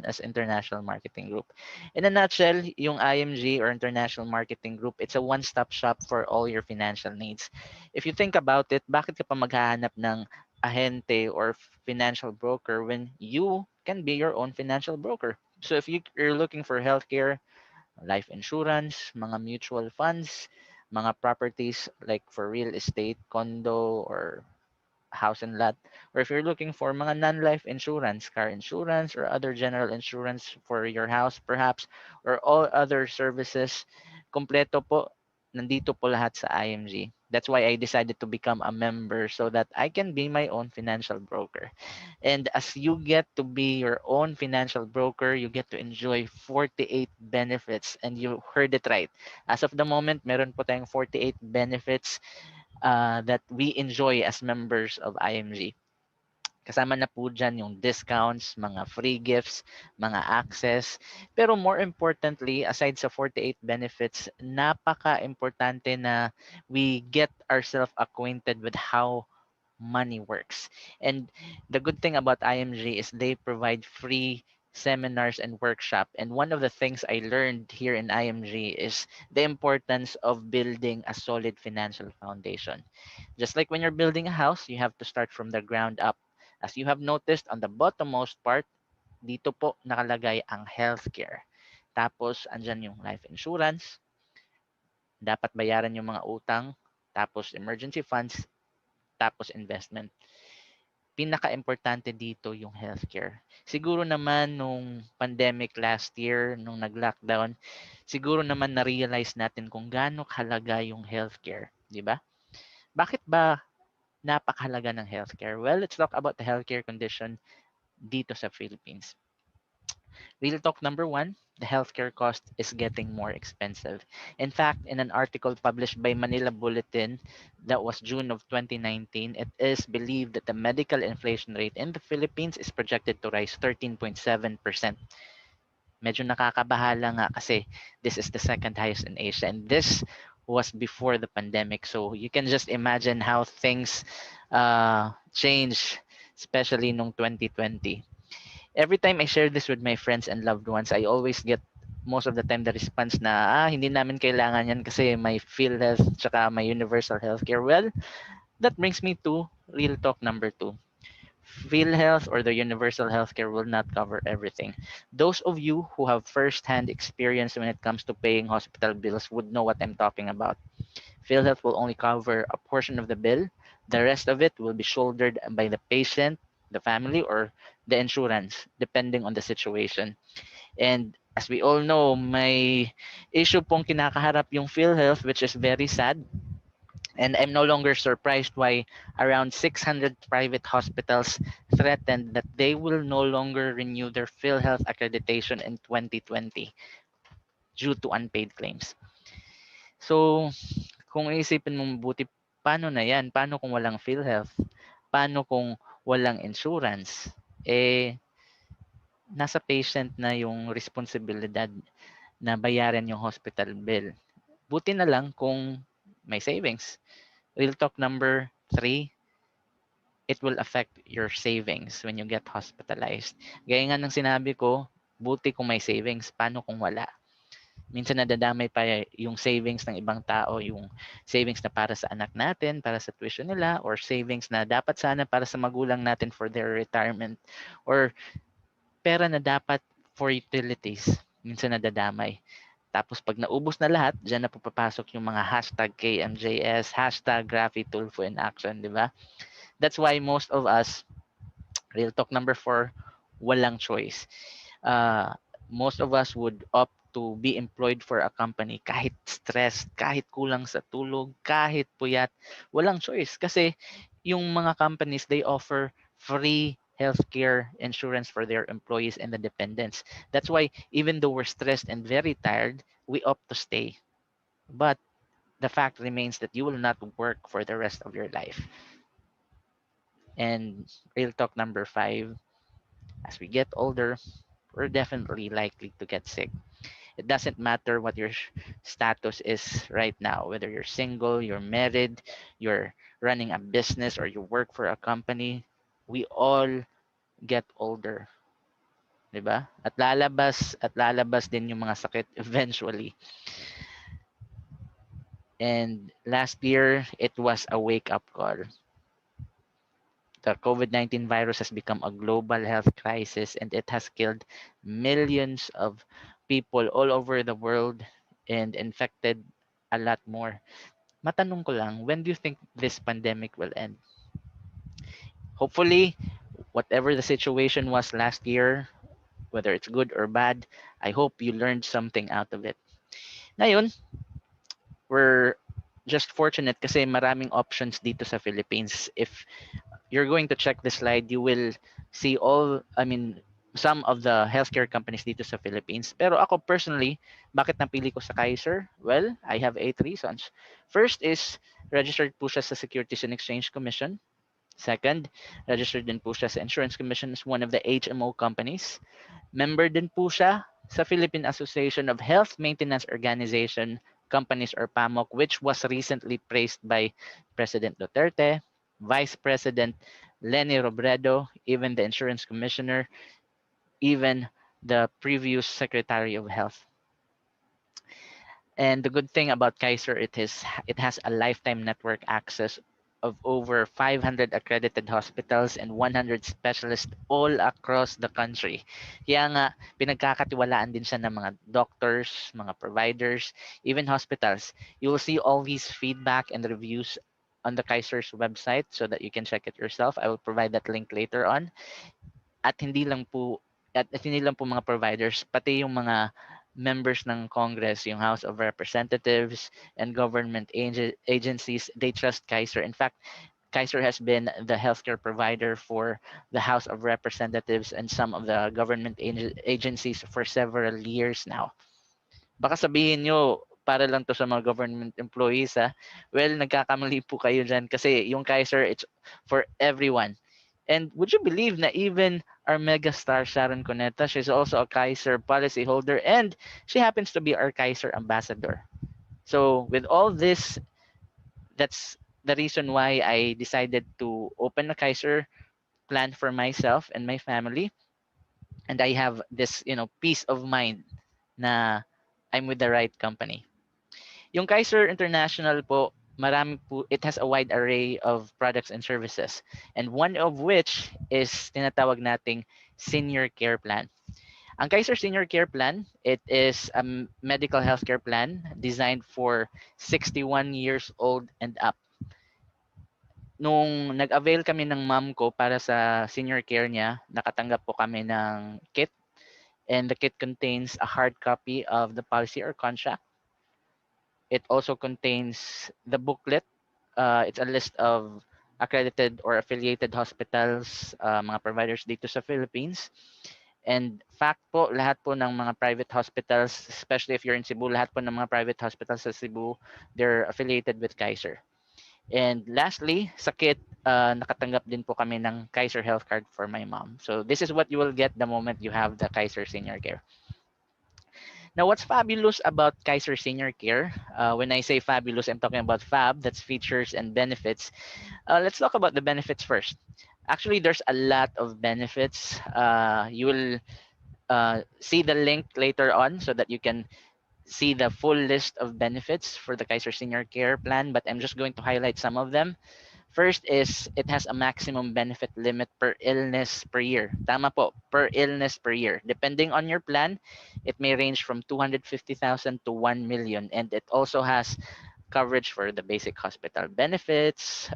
as International Marketing Group. In a nutshell, yung IMG or International Marketing Group, it's a one-stop shop for all your financial needs. If you think about it, bakit ka pa maghahanap ng ahente or financial broker when you can be your own financial broker? So if you're looking for healthcare, life insurance, mga mutual funds, mga properties like for real estate, condo, or house and lot, or if you're looking for mga non-life insurance, car insurance, or other general insurance for your house perhaps, or all other services, kompleto po, nandito po lahat sa IMG. That's why I decided to become a member so that I can be my own financial broker. And as you get to be your own financial broker, you get to enjoy 48 benefits. And you heard it right. As of the moment, meron po tayong 48 benefits that we enjoy as members of IMG. Kasama na po dyan yung discounts, mga free gifts, mga access. Pero more importantly, aside sa 48 benefits, napaka-importante na we get ourselves acquainted with how money works. And the good thing about IMG is they provide free seminars and workshop. And one of the things I learned here in IMG is the importance of building a solid financial foundation. Just like when you're building a house, you have to start from the ground up. As you have noticed on the bottommost part, dito po nakalagay ang healthcare. Tapos, andyan yung life insurance, dapat bayaran yung mga utang, tapos emergency funds, tapos investment. Pinaka-importante dito yung healthcare. Siguro naman nung pandemic last year, nung nag-lockdown, siguro naman na-realize natin kung gaano kahalaga yung healthcare, di ba? Bakit ba napakahalaga ng healthcare? Well, let's talk about the healthcare condition dito sa Philippines. Real talk number one, the healthcare cost is getting more expensive. In fact, in an article published by Manila Bulletin that was June of 2019, it is believed that the medical inflation rate in the Philippines is projected to rise 13.7%. Medyo nakakabahala nga kasi this is the second highest in Asia, and this was before the pandemic. So you can just imagine how things change, especially nung 2020. Every time I share this with my friends and loved ones, I always get most of the time the response na, hindi namin kailangan yan kasi may PhilHealth tsaka may universal healthcare. Well, that brings me to real talk number two. PhilHealth or the universal healthcare will not cover everything. Those of you who have first-hand experience when it comes to paying hospital bills would know what I'm talking about. PhilHealth will only cover a portion of the bill. The rest of it will be shouldered by the patient, the family, or the insurance, depending on the situation. And as we all know, may issue pong kinakaharap yung PhilHealth, which is very sad. And I'm no longer surprised why around 600 private hospitals threatened that they will no longer renew their PhilHealth accreditation in 2020 due to unpaid claims. So, kung isipin mo mabuti, paano na yan? Paano kung walang PhilHealth? Paano kung walang insurance? Nasa patient na yung responsibilidad na bayaran yung hospital bill. Buti na lang kung may savings. Real talk number three, it will affect your savings when you get hospitalized. Gaya nga ng sinabi ko, buti kung may savings, paano kung wala? Minsan nadadamay pa yung savings ng ibang tao, yung savings na para sa anak natin, para sa tuition nila, or savings na dapat sana para sa magulang natin for their retirement, or pera na dapat for utilities. Minsan nadadamay. Tapos pag naubos na lahat, dyan na papapasok yung mga hashtag KMJS, hashtag Graphie Tulfo in Action, di ba? That's why most of us, real talk number 4, walang choice. Most of us would opt to be employed for a company kahit stressed, kahit kulang sa tulog, kahit puyat, walang choice. Kasi yung mga companies, they offer free healthcare insurance for their employees and the dependents. That's why even though we're stressed and very tired, we opt to stay. But the fact remains that you will not work for the rest of your life. And real talk number 5, as we get older, we're definitely likely to get sick. It doesn't matter what your status is right now, whether you're single, you're married, you're running a business, or you work for a company. We all get older. 'di ba? At lalabas din yung mga sakit eventually. And last year, it was a wake-up call. The COVID-19 virus has become a global health crisis and it has killed millions of people all over the world and infected a lot more. Matanong ko lang, when do you think this pandemic will end? Hopefully, whatever the situation was last year, whether it's good or bad, I hope you learned something out of it. Ngayon, we're just fortunate kasi maraming options dito sa Philippines. If you're going to check the slide, you will see some of the healthcare companies dito sa Philippines. Pero ako personally, bakit napili ko sa Kaiser? Well, I have 8 reasons. First is, registered po siya sa Securities and Exchange Commission. Second, registered din po siya sa Insurance Commission as one of the HMO companies. Member din po siya sa Philippine Association of Health Maintenance Organization Companies or PAMOC, which was recently praised by President Duterte, Vice President Leni Robredo, even the Insurance Commissioner, even the previous Secretary of Health. And the good thing about Kaiser, it has a lifetime network access of over 500 accredited hospitals and 100 specialists all across the country. Kaya nga, pinagkakatiwalaan din siya ng mga doctors, mga providers, even hospitals. You will see all these feedback and reviews on the Kaiser's website so that you can check it yourself. I will provide that link later on. At hindi lang po mga providers, pati yung mga members ng Congress, yung House of Representatives and government agencies, they trust Kaiser. In fact, Kaiser has been the healthcare provider for the House of Representatives and some of the government agencies for several years now. Baka sabihin nyo, para lang to sa mga government employees ha. Well, nagkakamali po kayo dyan kasi yung Kaiser, it's for everyone. And would you believe na even our megastar Sharon Cuneta, she's also a Kaiser policyholder and she happens to be our Kaiser ambassador. So with all this, that's the reason why I decided to open a Kaiser plan for myself and my family. And I have this, peace of mind na I'm with the right company. Yung Kaiser International po, it has a wide array of products and services. And one of which is tinatawag nating senior care plan. Ang Kaiser Senior Care Plan, it is a medical healthcare plan designed for 61 years old and up. Nung nag-avail kami ng mom ko para sa senior care niya, nakatanggap po kami ng kit. And the kit contains a hard copy of the policy or contract. It also contains the booklet. It's a list of accredited or affiliated hospitals, mga providers dito sa Philippines. And fact po, lahat po ng mga private hospitals, especially if you're in Cebu, lahat po ng mga private hospitals sa Cebu, they're affiliated with Kaiser. And lastly, sa kit, nakatanggap din po kami ng Kaiser Health Card for my mom. So this is what you will get the moment you have the Kaiser Senior Care. Now, what's fabulous about Kaiser Senior Care? When I say fabulous, I'm talking about fab, that's features and benefits. Let's talk about the benefits first. Actually, there's a lot of benefits. You will see the link later on so that you can see the full list of benefits for the Kaiser Senior Care Plan, but I'm just going to highlight some of them. First is it has a maximum benefit limit per illness per year. Tama po, per illness per year. Depending on your plan, it may range from 250,000 to 1 million, and it also has coverage for the basic hospital benefits,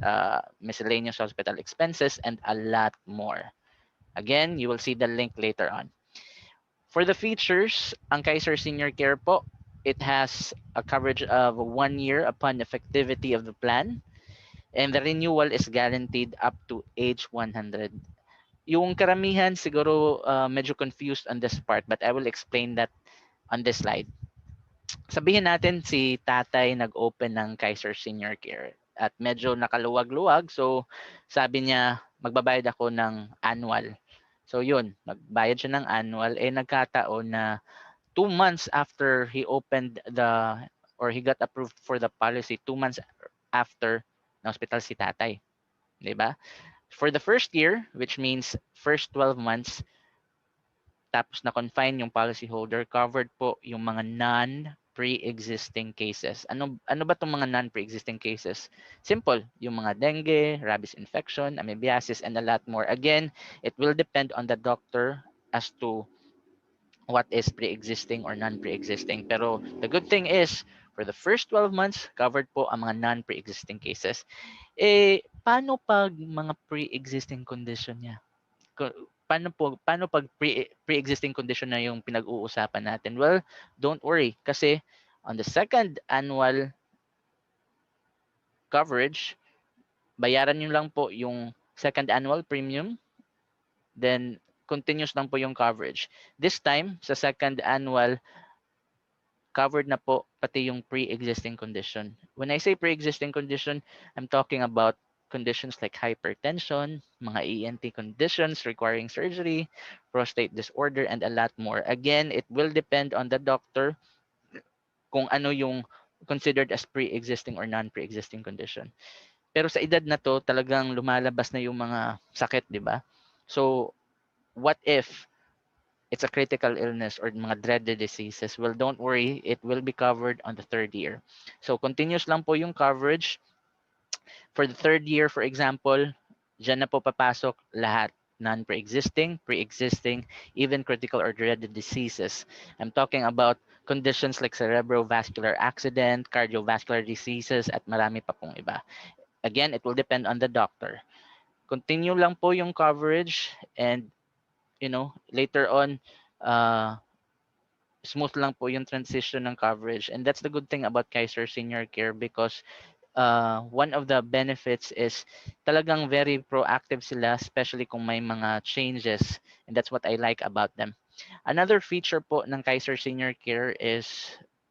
miscellaneous hospital expenses, and a lot more. Again, you will see the link later on. For the features, ang Kaiser Senior Care po, it has a coverage of 1 year upon effectivity of the plan. And the renewal is guaranteed up to age 100. Yung karamihan siguro medyo confused on this part, but I will explain that on this slide. Sabihin natin si tatay nag-open ng Kaiser Senior Care at medyo nakaluwag-luwag. So sabi niya, magbabayad ako ng annual. So yun, magbayad siya ng annual. Nagkataon na 2 months after he opened or he got approved for the policy, 2 months after na hospital si tatay. Di ba? For the first year, which means first 12 months, tapos na-confine yung policyholder, covered po yung mga non-pre-existing cases. Ano ba itong mga non-pre-existing cases? Simple, yung mga dengue, rabies infection, amoebiasis, and a lot more. Again, it will depend on the doctor as to what is pre-existing or non-pre-existing. Pero the good thing is, for the first 12 months, covered po ang mga non-pre-existing cases. Paano pag mga pre-existing condition niya? Paano pag pre-existing condition na yung pinag-uusapan natin? Well, don't worry kasi on the second annual coverage, bayaran nyo lang po yung second annual premium, then continuous lang po yung coverage. This time, sa second annual, covered na po pati yung pre-existing condition. When I say pre-existing condition, I'm talking about conditions like hypertension, mga ENT conditions requiring surgery, prostate disorder, and a lot more. Again, it will depend on the doctor kung ano yung considered as pre-existing or non-pre-existing condition. Pero sa edad na to, talagang lumalabas na yung mga sakit, di ba? So, what if it's a critical illness or mga dreaded diseases? Well, don't worry, it will be covered on the third year. So, continuous lang po yung coverage. For the third year, for example, dyan na po papasok lahat. Non-pre-existing, pre-existing, even critical or dreaded diseases. I'm talking about conditions like cerebrovascular accident, cardiovascular diseases, at marami pa pong iba. Again, it will depend on the doctor. Continue lang po yung coverage, and later on, smooth lang po yung transition ng coverage. And that's the good thing about Kaiser Senior Care, because one of the benefits is talagang very proactive sila, especially kung may mga changes, and that's what I like about them. Another feature po ng Kaiser Senior Care is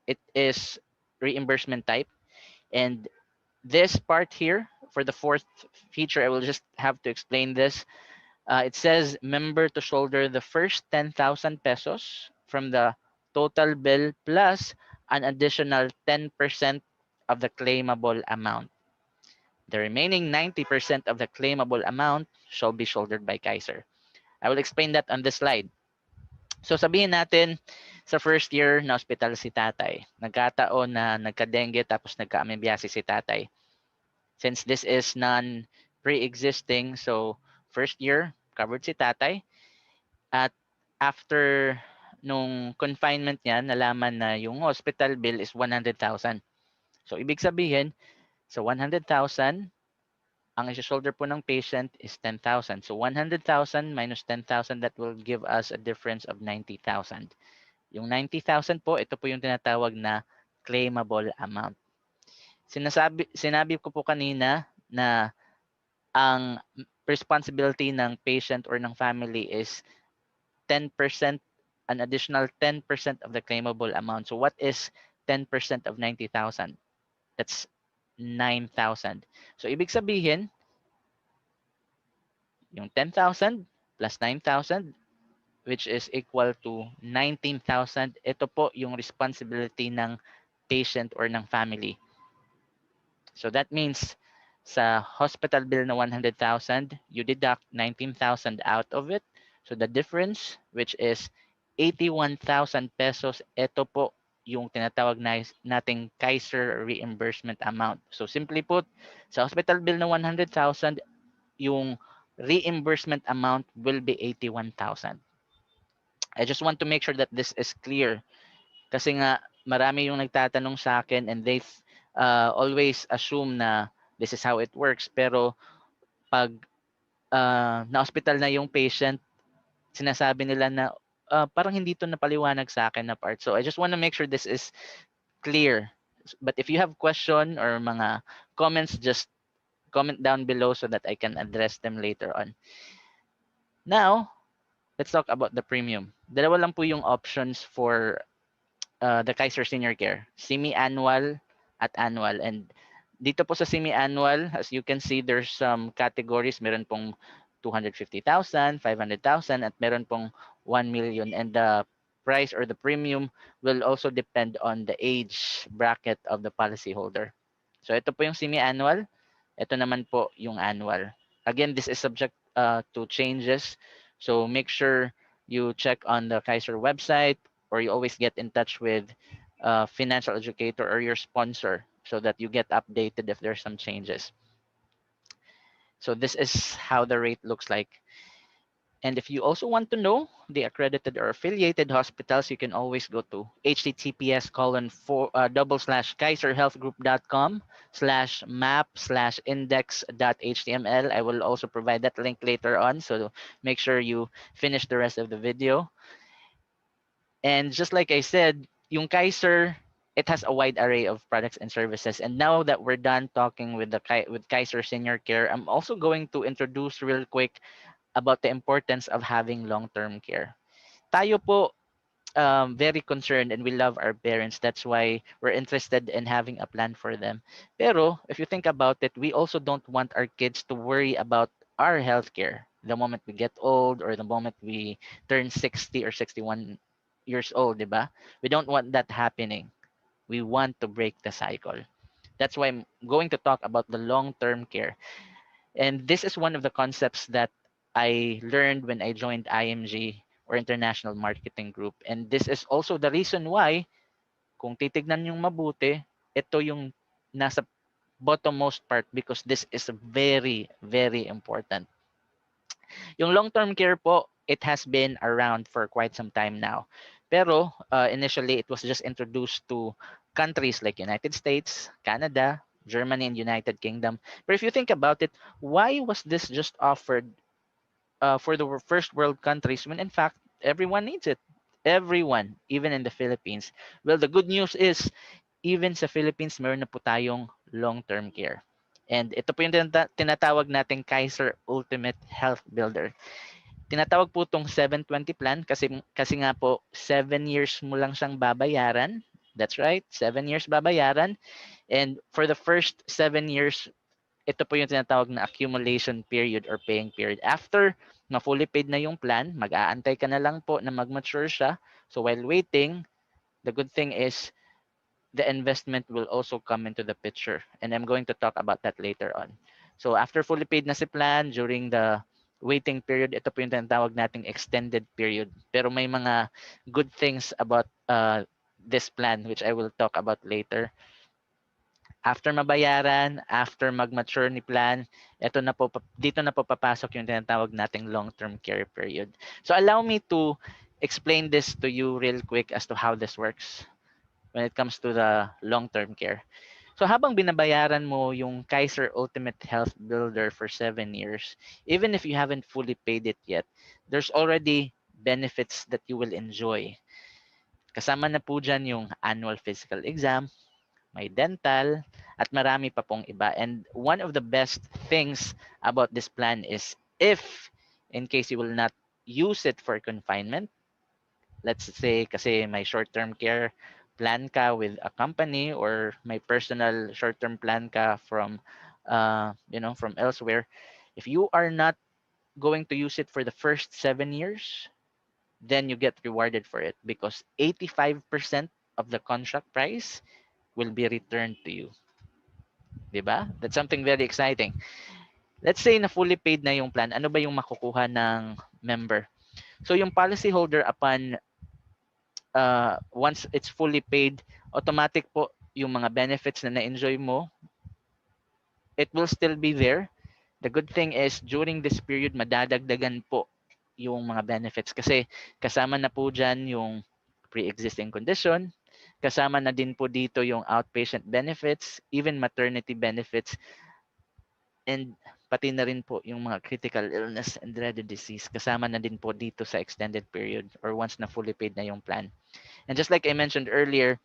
it is reimbursement type, and this part here for the fourth feature, I will just have to explain this. It says member to shoulder the first 10,000 pesos from the total bill plus an additional 10% of the claimable amount. The remaining 90% of the claimable amount shall be shouldered by Kaiser. I will explain that on this slide. So sabihin natin, sa first year na hospital si tatay, nagkataon na nagka-dengue tapos nagka-amoebiasis si tatay. Since this is non-pre-existing, so first year, covered si tatay. At after nung confinement niya, nalaman na yung hospital bill is 100,000. So ibig sabihin, sa 100,000, ang isi-shoulder po ng patient is 10,000. So 100,000 minus 10,000, that will give us a difference of 90,000. Yung 90,000 po, ito po yung tinatawag na claimable amount. Sinabi ko po kanina na ang responsibility ng patient or ng family is 10%, an additional 10% of the claimable amount. So what is 10% of 90,000? That's 9,000. So ibig sabihin, yung 10,000 plus 9,000, which is equal to 19,000, ito po yung responsibility ng patient or ng family. So that means sa hospital bill na 100,000, you deduct 19,000 out of it. So the difference, which is 81,000 pesos, ito po yung tinatawag nating Kaiser reimbursement amount. So simply put, sa hospital bill na 100,000, yung reimbursement amount will be 81,000. I just want to make sure that this is clear. Kasi nga, marami yung nagtatanong sa akin, and they always assume na this is how it works. Pero pag na-hospital na yung patient, sinasabi nila na parang hindi to napaliwanag sa akin na part. So I just want to make sure this is clear. But if you have question or mga comments, just comment down below so that I can address them later on. Now, let's talk about the premium. Dalawa lang po yung options for the Kaiser Senior Care, semi-annual at annual. And dito po sa semi-annual, as you can see, there's some categories. Meron pong 250,000, 500,000, at meron pong 1 million. And the price or the premium will also depend on the age bracket of the policyholder. So ito po yung semi-annual. Ito naman po yung annual. Again, this is subject to changes. So make sure you check on the Kaiser website, or you always get in touch with a financial educator or your sponsor so that you get updated if there's some changes. So this is how the rate looks like. And if you also want to know the accredited or affiliated hospitals, you can always go to https://kaiserhealthgroup.com/map/index.html. I will also provide that link later on, so make sure you finish the rest of the video. And just like I said, yung Kaiser, it has a wide array of products and services. And now that we're done talking with with Kaiser Senior Care, I'm also going to introduce real quick about the importance of having long-term care. Tayo po, very concerned and we love our parents. That's why we're interested in having a plan for them. Pero if you think about it, we also don't want our kids to worry about our healthcare the moment we get old or the moment we turn 60 or 61 years old, di ba? We don't want that happening. We want to break the cycle. That's why I'm going to talk about the long-term care. And this is one of the concepts that I learned when I joined IMG, or International Marketing Group. And this is also the reason why, kung titignan yung mabuti, ito yung nasa bottommost part, because this is very, very important. Yung long-term care po, it has been around for quite some time now. Pero initially, it was just introduced to countries like United States, Canada, Germany, and United Kingdom. But if you think about it, why was this just offered for the first world countries when in fact everyone needs it? Everyone, even in the Philippines. Well, the good news is, even sa Philippines, meron na po tayong long-term care. And ito po yung tinatawag nating Kaiser Ultimate Health Builder. Tinatawag po itong 720 plan kasi nga po 7 years mo lang siyang babayaran. That's right, 7 years babayaran. And for the first 7 years, ito po yung tinatawag na accumulation period or paying period. After na fully paid na yung plan, mag-aantay ka na lang po na mag-mature siya. So while waiting, the good thing is the investment will also come into the picture. And I'm going to talk about that later on. So after fully paid na si plan, during the waiting period, ito po yung tinatawag nating extended period. Pero may mga good things about this plan, which I will talk about later. After mabayaran, after mag-mature ni plan, dito na po papasok yung tinatawag nating long-term care period. So allow me to explain this to you real quick as to how this works when it comes to the long-term care. So habang binabayaran mo yung Kaiser Ultimate Health Builder for 7 years, even if you haven't fully paid it yet, there's already benefits that you will enjoy. Kasama na po dyan yung annual physical exam, may dental, at marami pa pong iba. And one of the best things about this plan is, if in case you will not use it for confinement, let's say kasi may short-term care plan ka with a company, or may personal short-term plan ka from from elsewhere, if you are not going to use it for the first 7 years, then you get rewarded for it, because 85% of the contract price will be returned to you. Diba? That's something very exciting. Let's say na fully paid na yung plan, ano ba yung makukuha ng member? So yung policy holder, upon once it's fully paid, automatic po yung mga benefits na na-enjoy mo, it will still be there. The good thing is, during this period, madadagdagan po yung mga benefits, kasi kasama na po dyan yung pre-existing condition, kasama na din po dito yung outpatient benefits, even maternity benefits, and pati na rin po yung mga critical illness and dreaded disease, kasama na din po dito sa extended period, or once na fully paid na yung plan. And just like I mentioned earlier,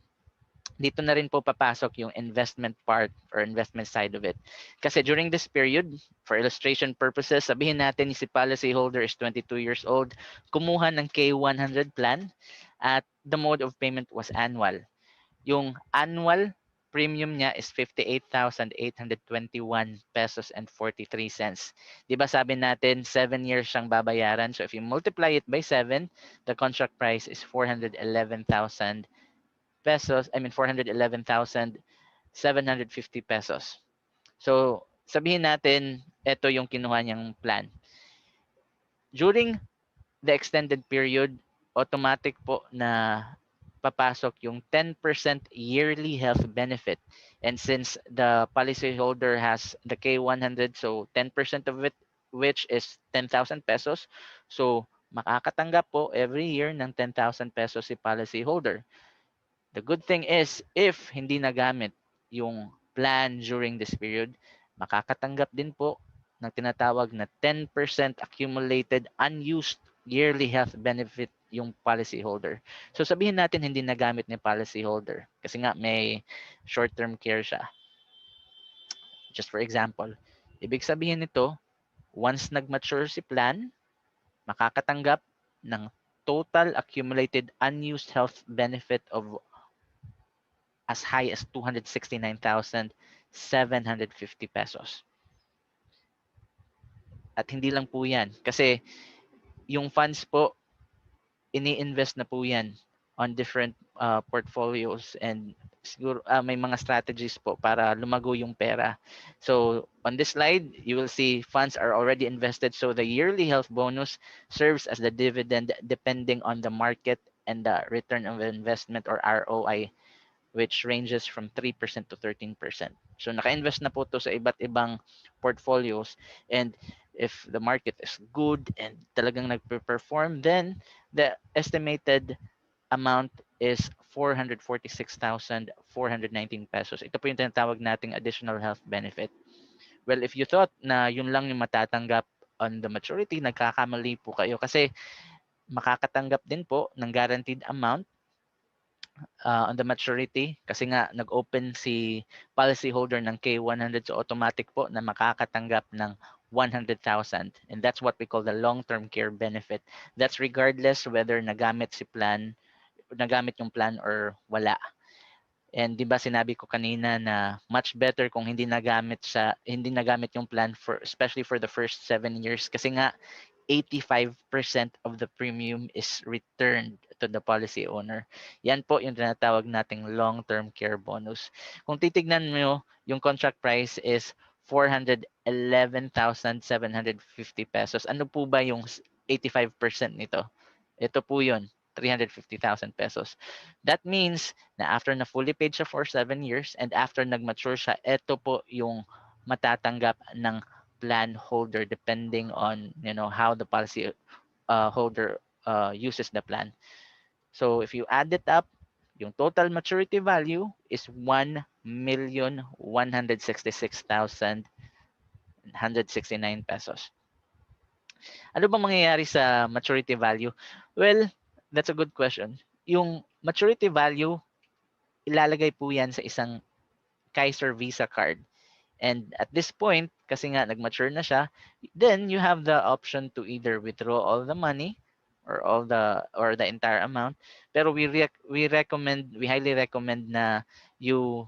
dito na rin po papasok yung investment part or investment side of it. Kasi during this period, for illustration purposes, sabihin natin si policy holder is 22 years old, kumuha ng K100 plan, at the mode of payment was annual. Yung annual premium niya is 58,821 pesos and 43 cents. 'Di ba sabi natin 7 years siyang babayaran. So if you multiply it by 7, the contract price is 411,000 pesos. I mean 411,750 pesos. So sabihin natin ito yung kinuha niyang plan. During the extended period, automatic po na papasok yung 10% yearly health benefit. And since the policyholder has the K100, so 10% of it, which is 10,000 pesos. So makakatanggap po every year ng 10,000 pesos si policyholder. The good thing is, if hindi nagamit yung plan during this period, makakatanggap din po ng tinatawag na 10% accumulated unused yearly health benefit yung policyholder. So sabihin natin hindi nagamit ni policyholder kasi nga may short-term care siya. Just for example, ibig sabihin nito, once nag-mature si plan, makakatanggap ng total accumulated unused health benefit of as high as 269,750 pesos. At hindi lang po yan. Kasi yung funds po, ini-invest na po yan on different portfolios and siguro may mga strategies po para lumago yung pera. So on this slide, you will see funds are already invested. So the yearly health bonus serves as the dividend depending on the market and the return of investment or ROI, which ranges from 3% to 13%. So naka-invest na po to sa iba't ibang portfolios, and if the market is good and talagang nagpe-perform, then the estimated amount is 446,419 pesos. Ito po yung tinatawag nating additional health benefit. Well, if you thought na yun lang yung matatanggap on the maturity, nagkakamali po kayo kasi makakatanggap din po ng guaranteed amount on the maturity kasi nga nag-open si policyholder ng K100, so automatic po na makakatanggap ng 100,000, and that's what we call the long-term care benefit. That's regardless whether nagamit yung plan or wala. And 'di ba sinabi ko kanina na much better kung hindi nagamit yung plan for especially for the first 7 years kasi nga 85% of the premium is returned to the policy owner. Yan po yung tinatawag nating long-term care bonus. Kung titignan mo, yung contract price is 411,750 pesos. Ano po ba yung 85% nito? Ito po yun, 350,000 pesos. That means na after na fully paid siya for 7 years and after nag-mature siya, ito po yung matatanggap ng plan holder depending on how the policy holder uses the plan. So if you add it up, yung total maturity value is 1,166,169 pesos. Ano bang mangyayari sa maturity value? Well, that's a good question. Yung maturity value, ilalagay po yan sa isang KAISER Visa card. And at this point, kasi nga nag-mature na siya, then you have the option to either withdraw all the money or the entire amount. Pero we highly recommend na you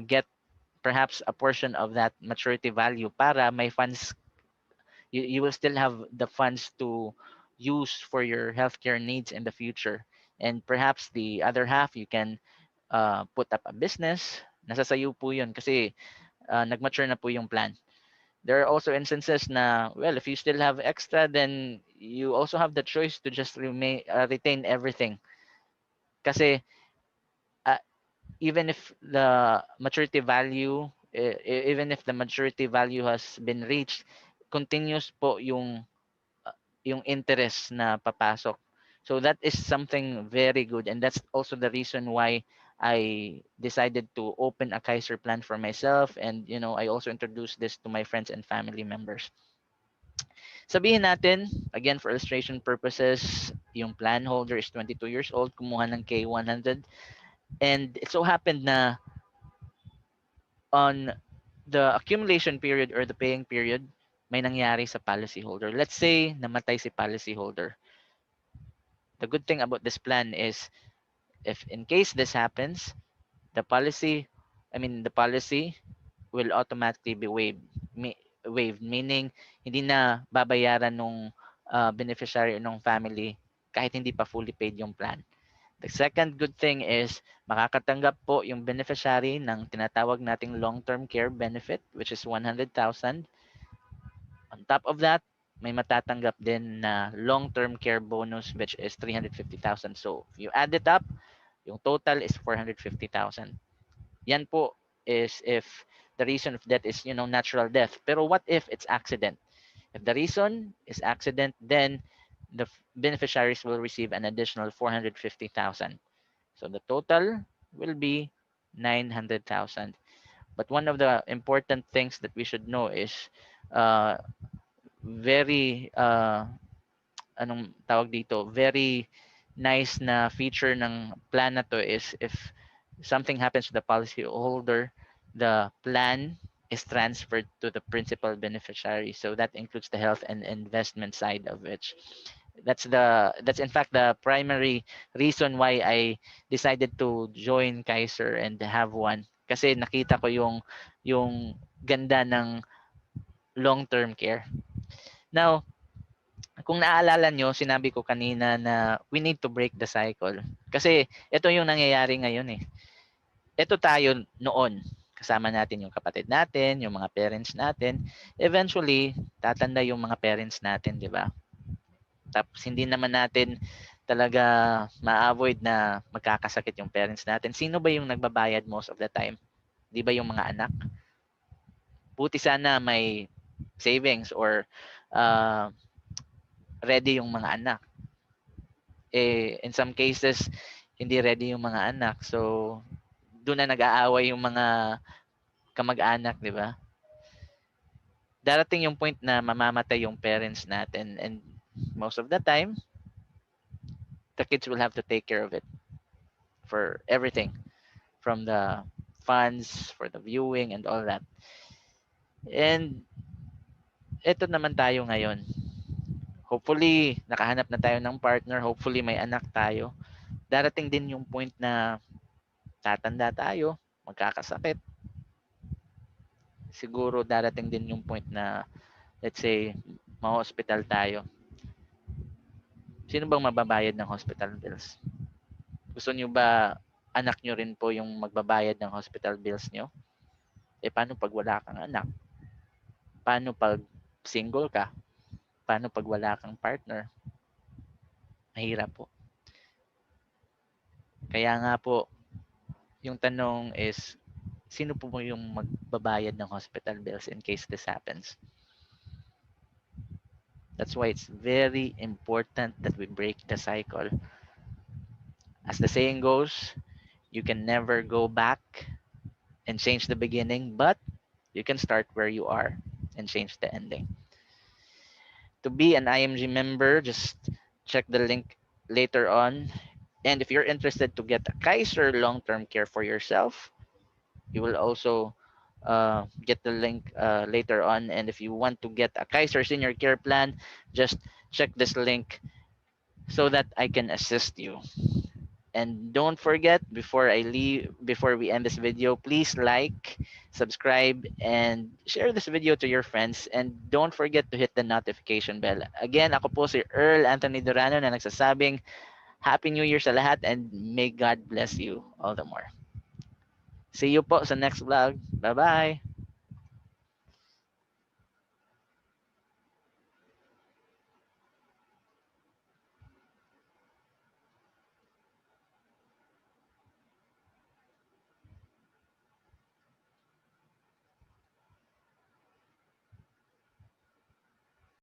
get perhaps a portion of that maturity value para may funds, you will still have the funds to use for your healthcare needs in the future. And perhaps the other half you can put up a business. Nasa sayo po yun kasi nag-mature na po yung plan. There are also instances na, well, if you still have extra, then you also have the choice to just retain everything. Kasi uh, even if the maturity value, even if the maturity value has been reached, continuous po yung interest na papasok. So that is something very good, and that's also the reason why I decided to open a KAISER plan for myself, and I also introduced this to my friends and family members. Sabihin natin, again for illustration purposes, yung plan holder is 22 years old, kumuha ng K100, and it so happened na on the accumulation period or the paying period, may nangyari sa policyholder. Let's say namatay si policyholder. The good thing about this plan is, if in case this happens, the policy will automatically be waived, meaning hindi na babayaran nung beneficiary nung family kahit hindi pa fully paid yung plan. The second good thing is makakatanggap po yung beneficiary ng tinatawag nating long-term care benefit, which is 100,000. On top of that, may matatanggap din na long-term care bonus which is 350,000. So, if you add it up, yung total is 450,000. Yan po is if the reason of death is, natural death. Pero what if it's accident? If the reason is accident, then the beneficiaries will receive an additional 450,000. So the total will be 900,000. But one of the important things that we should know is uh, very anong tawag dito, very nice na feature ng plan na to is if something happens to the policy holder, the plan is transferred to the principal beneficiary. So that includes the health and investment side of which that's in fact the primary reason why I decided to join Kaiser and have one kasi nakita ko yung ganda ng long-term care. Now, kung naalala nyo, sinabi ko kanina na we need to break the cycle. Kasi ito yung nangyayari ngayon eh. Ito tayo noon. Kasama natin yung kapatid natin, yung mga parents natin. Eventually, tatanda yung mga parents natin, di ba? Tapos hindi naman natin talaga ma-avoid na magkakasakit yung parents natin. Sino ba yung nagbabayad most of the time? Di ba yung mga anak? Buti sana may savings or uh, ready yung mga anak. In some cases, hindi ready yung mga anak. So, doon na nag-aaway yung mga kamag-anak, di ba? Darating yung point na mamamatay yung parents natin and most of the time, the kids will have to take care of it for everything from the funds, for the viewing and all that. And ito naman tayo ngayon. Hopefully, nakahanap na tayo ng partner. Hopefully, may anak tayo. Darating din yung point na tatanda tayo, magkakasakit. Siguro darating din yung point na, let's say, ma-hospital tayo. Sino bang mababayad ng hospital bills? Gusto nyo ba anak nyo rin po yung magbabayad ng hospital bills nyo? Paano pag wala kang anak? Paano pag single ka? Paano pag wala kang partner? Mahirap po. Kaya nga po, yung tanong is, sino po yung magbabayad ng hospital bills in case this happens? That's why it's very important that we break the cycle. As the saying goes, you can never go back and change the beginning, but you can start where you are and change the ending. To be an IMG member, just check the link later on. And if you're interested to get a Kaiser long-term care for yourself, you will also get the link later on. And if you want to get a Kaiser senior care plan, just check this link so that I can assist you. And don't forget, before we end this video, please like, subscribe, and share this video to your friends. And don't forget to hit the notification bell. Again, ako po si Earl Anthony Durano na nagsasabing Happy New Year sa lahat and may God bless you all the more. See you po sa next vlog. Bye-bye!